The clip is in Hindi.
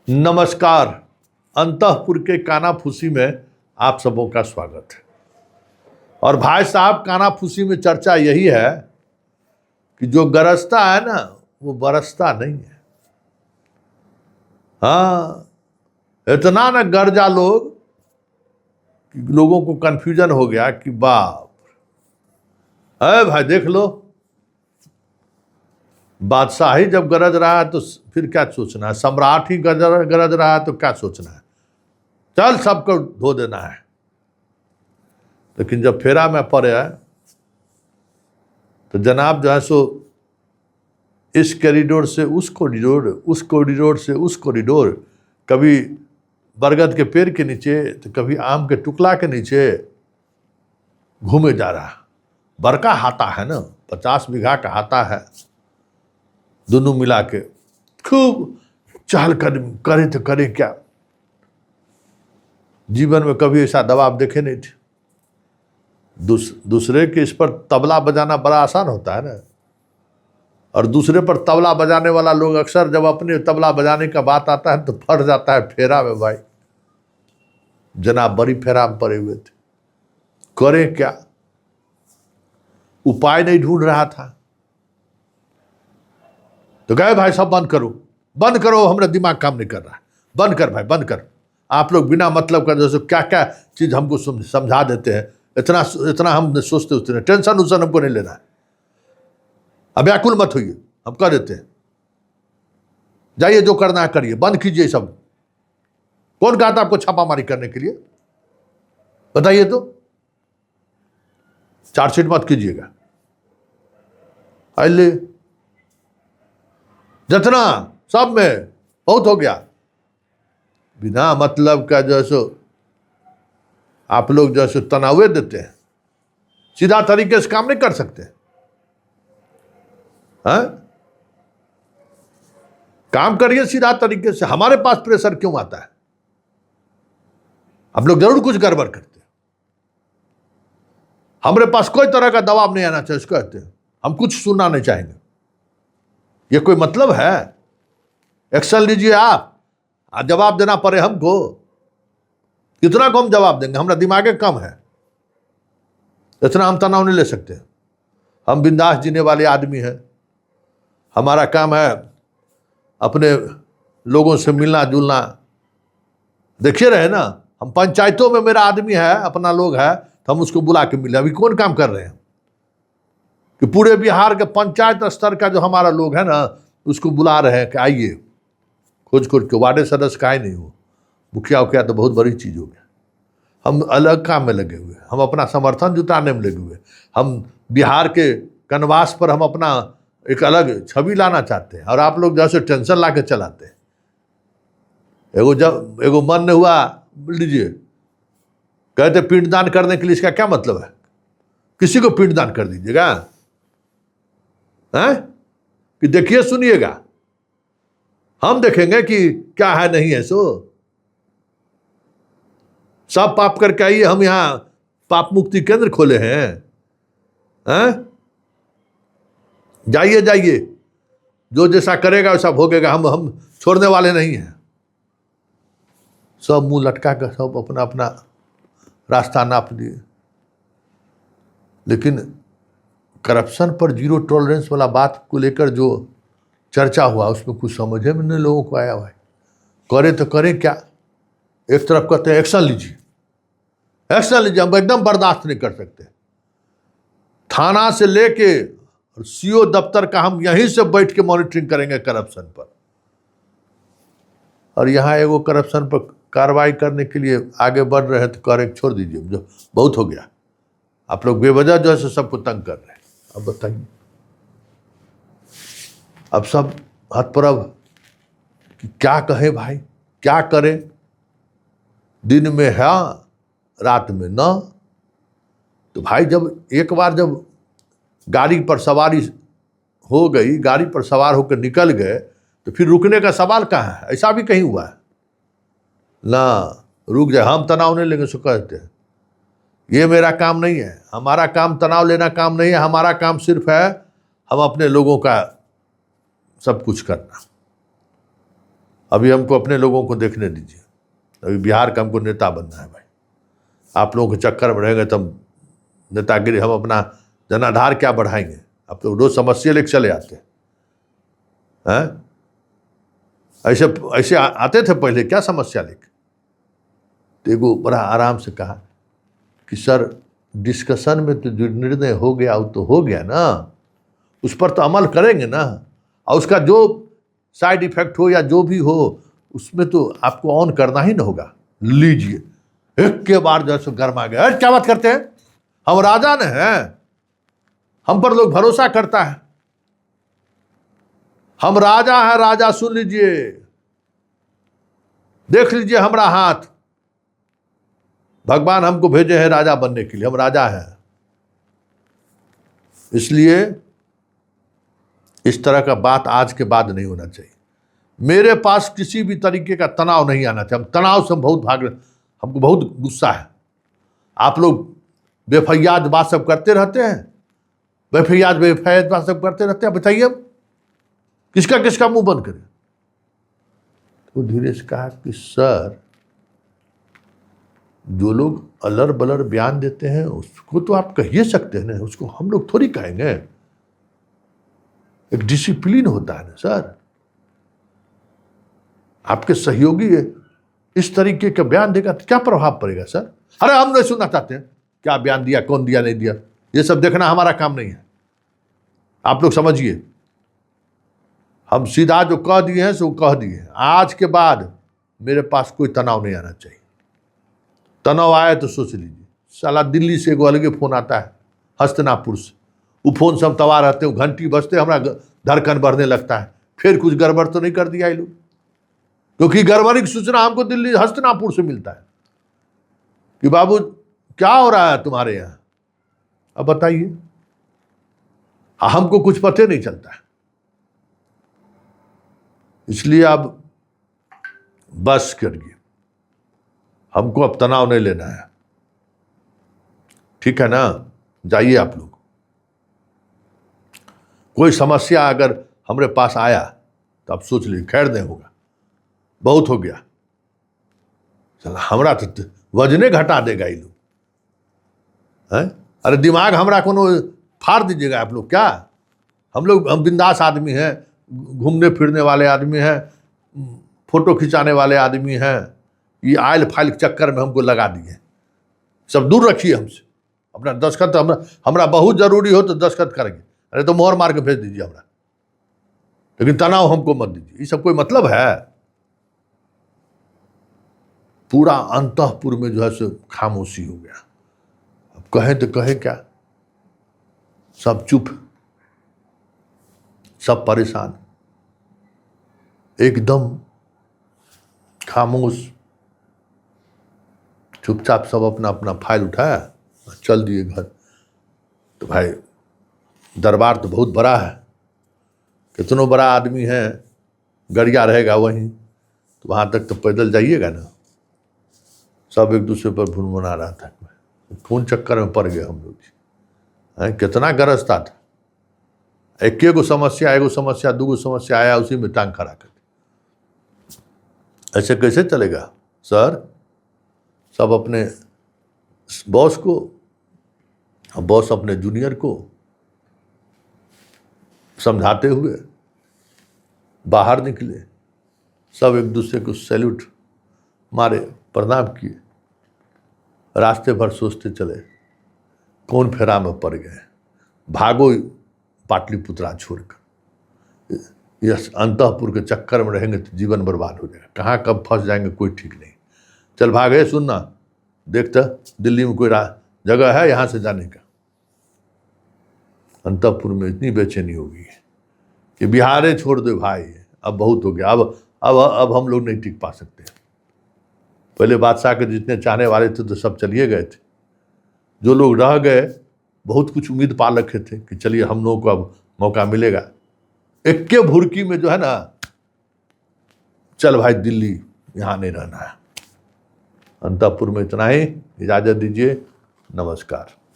नमस्कार। अंतःपुर के कानाफूसी में आप सबों का स्वागत है। और भाई साहब, कानाफूसी में चर्चा यही है कि जो गरजता है ना वो बरसता नहीं है। हाँ, इतना ना गरजा लोग कि लोगों को कंफ्यूजन हो गया कि बाप है भाई, देख लो बादशाह ही जब गरज रहा है तो फिर क्या सोचना है, सम्राट ही गरज रहा है तो क्या सोचना है, चल सबको धो देना है। लेकिन जब फेरा में पड़े है तो जनाब जो है सो इस कॉरिडोर से उस कॉरिडोर, उस कॉरिडोर से उस कॉरिडोर, कभी बरगद के पेड़ के नीचे तो कभी आम के टुकड़ा के नीचे घूमे जा रहा। बड़का हाथा है ना, 50 बीघा का हाथा है, दोनों मिला के खूब चहल कदमी करे तो करे क्या। जीवन में कभी ऐसा दबाव देखे नहीं थे। दूसरे के इस पर तबला बजाना बड़ा आसान होता है ना, और दूसरे पर तबला बजाने वाला लोग अक्सर जब अपने तबला बजाने का बात आता है तो फट जाता है फेरा में। भाई जनाब बड़ी फेरा में पड़े हुए थे, करें क्या, उपाय नहीं ढूंढ रहा था। तो कहे भाई सब बंद करो, बंद करो, हमारा दिमाग काम नहीं कर रहा है, बंद कर भाई बंद कर। आप लोग बिना मतलब का जैसे क्या क्या चीज़ हमको समझा देते हैं, इतना इतना हम सोचते उतने टेंशन उसन हमको नहीं लेना है। अब व्याकुल मत होइए, हम कर देते हैं, जाइए जो करना है करिए, बंद कीजिए सब। कौन कहा था आपको छापामारी करने के लिए, बताइए तो। चार्जशीट मत कीजिएगा, ले जितना सब में बहुत हो गया। बिना मतलब का जैसो आप लोग जैसे तनावे देते हैं, सीधा तरीके से काम नहीं कर सकते हैं। काम करिए सीधा तरीके से। हमारे पास प्रेशर क्यों आता है, हम लोग जरूर कुछ गड़बड़ करते हैं। हमारे पास कोई तरह का दबाव नहीं आना चाहिए, इसको कहते हैं हम कुछ सुनना नहीं चाहेंगे। ये कोई मतलब है? एक्शन लीजिए आप, जवाब देना पड़े हमको, कितना को हम जवाब देंगे, हमारा दिमाग कम है, इतना हम तनाव नहीं ले सकते। हम बिंदास जीने वाले आदमी हैं, हमारा काम है अपने लोगों से मिलना जुलना। देखिए रहे ना, हम पंचायतों में मेरा आदमी है, अपना लोग है तो हम उसको बुला के मिले। अभी कौन काम कर रहे हैं कि पूरे बिहार के पंचायत स्तर का जो हमारा लोग है ना उसको बुला रहे हैं कि आइए, खोज खोज के। वार्ड सदस्य का ही नहीं हो, मुखिया उखिया तो बहुत बड़ी चीज़ हो गया। हम अलग काम में लगे हुए, हम अपना समर्थन जुटाने में लगे हुए। हम बिहार के कनवास पर हम अपना एक अलग छवि लाना चाहते हैं, और आप लोग जैसे टेंशन ला के चलाते हैं। एगो मन नहीं हुआ लीजिए, कहते पिंडदान करने के लिए, इसका क्या मतलब है? किसी को पिंडदान कर दीजिएगा हैं कि देखिए सुनिएगा, हम देखेंगे कि क्या है नहीं है। सो सब पाप करके आइए, हम यहां पाप मुक्ति केंद्र खोले हैं। जाइए जाइए, जो जैसा करेगा वैसा भोगेगा, हम छोड़ने वाले नहीं हैं। सब मुंह लटका कर सब अपना अपना रास्ता नाप लिए। लेकिन करप्शन पर जीरो टॉलरेंस वाला बात को लेकर जो चर्चा हुआ उसमें कुछ समझे में नहीं लोगों को आया। भाई करे तो करे क्या। एक तरफ कहते हैं एक्शन लीजिए, एक्शन लीजिए, हम एकदम बर्दाश्त नहीं कर सकते। थाना से लेके सीओ दफ्तर का हम यहीं से बैठ के मॉनिटरिंग करेंगे करप्शन पर। और यहाँ एगो करप्शन पर कार्रवाई करने के लिए आगे बढ़ रहे हैं तो करे छोड़ दीजिए, जो बहुत हो गया। आप लोग बेवजह जो है सबको तंग कर रहे हैं। अब बताइए, अब सब हतप्रभ कि क्या कहे भाई, क्या करे। दिन में है रात में न। तो भाई जब एक बार जब गाड़ी पर सवारी हो गई, गाड़ी पर सवार होकर निकल गए तो फिर रुकने का सवाल कहाँ है? ऐसा भी कहीं हुआ है ना, रुक जाए, हम तनाव नहीं लेंगे। सो कहते हैं ये मेरा काम नहीं है, हमारा काम तनाव लेना काम नहीं है। हमारा काम सिर्फ है हम अपने लोगों का सब कुछ करना। अभी हमको अपने लोगों को देखने दीजिए। अभी बिहार का हमको नेता बनना है भाई। आप लोगों के चक्कर में रहेंगे तब नेतागिरी, हम अपना जनाधार क्या बढ़ाएंगे? आप तो रोज समस्या लेके चले आते हैं। ऐसे ऐसे आते थे पहले, क्या समस्या लेके? तो एगो बड़ा आराम से कहा कि सर डिस्कशन में तो जो निर्णय हो गया वो तो हो गया ना, उस पर तो अमल करेंगे ना, और उसका जो साइड इफेक्ट हो या जो भी हो उसमें तो आपको ऑन करना ही ना होगा। लीजिए, एक के बार जैसे गर्म आ गया, अरे क्या बात करते हैं, हम राजा ने हैं, हम पर लोग भरोसा करता है, हम राजा हैं, राजा सुन लीजिए, देख लीजिए हमारा हाथ, भगवान हमको भेजे हैं राजा बनने के लिए, हम राजा हैं। इसलिए इस तरह का बात आज के बाद नहीं होना चाहिए। मेरे पास किसी भी तरीके का तनाव नहीं आना चाहिए। हम तनाव से बहुत भाग रहे, हमको बहुत गुस्सा है। आप लोग बेफियाद बात सब करते रहते हैं, बेफियाद बात सब करते रहते हैं। बताइए अब किसका किसका मुंह बंद करें? तो धीरे से कहा कि सर जो लोग अलर बलर बयान देते हैं उसको तो आप कहिए सकते हैं ना, उसको हम लोग थोड़ी कहेंगे। एक डिसिप्लिन होता है ना सर। आपके सहयोगी इस तरीके का बयान देगा तो क्या प्रभाव पड़ेगा सर? अरे हम नहीं सुनना चाहते हैं क्या बयान दिया, कौन दिया, नहीं दिया, ये सब देखना हमारा काम नहीं है। आप लोग समझिए, हम सीधा जो कह दिए हैं सो कह दिए हैं। आज के बाद मेरे पास कोई तनाव नहीं आना चाहिए। तनाव आए तो सोच लीजिए, साला दिल्ली से एगो अलगे फोन आता है, हस्तिनापुर से, वो फोन सब तवा रहते हो, घंटी बजते हमारा धड़कन बढ़ने लगता है। फिर कुछ गड़बड़ तो नहीं कर दिया ये लोग? क्योंकि गड़बड़ी की सूचना हमको दिल्ली हस्तिनापुर से मिलता है कि बाबू क्या हो रहा है तुम्हारे यहाँ, अब बताइए। हमको कुछ पता नहीं चलता है। इसलिए अब बस करिए, हमको अब तनाव नहीं लेना है, ठीक है ना? जाइए आप लोग। कोई समस्या अगर हमारे पास आया तो आप सोच लीजिए, खैर नहीं होगा, बहुत हो गया, चला हमरा तो वजने घटा देगा ये लोग हैं। अरे दिमाग हमरा कोनो फाड़ दीजिएगा आप लोग क्या? हम बिंदास आदमी हैं, घूमने फिरने वाले आदमी हैं, फोटो खिंचाने वाले आदमी हैं। ये आयल फाइल के चक्कर में हमको लगा दिए। सब दूर रखिए हमसे। अपना दस्खत हमरा बहुत जरूरी हो तो दस्खत करेंगे, अरे तो मोहर मार के भेज दीजिए हमरा, लेकिन तनाव हमको मत दीजिए। ये सब कोई मतलब है? पूरा अंतःपुर में जो है सो खामोशी हो गया। अब कहे तो कहे क्या, सब चुप, सब परेशान, एकदम खामोश, चुपचाप सब अपना अपना फाइल उठाया, चल दिए घर। तो भाई दरबार तो बहुत बड़ा है, कितनों बड़ा आदमी है, गड़िया रहेगा वहीं, तो वहाँ तक तो पैदल जाइएगा ना। सब एक दूसरे पर भुनभुना रहा था, कौन चक्कर में पड़ गए हम लोग हैं। कितना गरजता था, एक एगो समस्या, दूगो समस्या आया, उसी में टांग खड़ा कर दी। ऐसे कैसे चलेगा सर? सब अपने बॉस को, बॉस अपने जूनियर को समझाते हुए बाहर निकले, सब एक दूसरे को सैल्यूट मारे, प्रणाम किए, रास्ते भर सोचते चले कौन फेरा में पड़ गए, भागो पाटलिपुत्रा छोड़कर। यस, अंतःपुर के चक्कर में रहेंगे तो जीवन बर्बाद हो जाएगा, कहाँ कब फंस जाएंगे कोई ठीक नहीं। चल भागे, सुनना, देखता दिल्ली में कोई जगह है यहाँ से जाने का। अंतःपुर में इतनी बेचैनी होगी कि बिहारे छोड़ दे भाई, अब बहुत हो गया, अब हम लोग नहीं टिक पा सकते। पहले बादशाह के जितने चाहने वाले थे तो सब चलिए गए थे, जो लोग रह गए बहुत कुछ उम्मीद पा रखे थे कि चलिए हम लोगों को अब मौका मिलेगा। एक के भुरकी में जो है ना, चल भाई दिल्ली, यहाँ नहीं रहना है। अंतःपुर में इतना ही, इजाजत दीजिए, नमस्कार।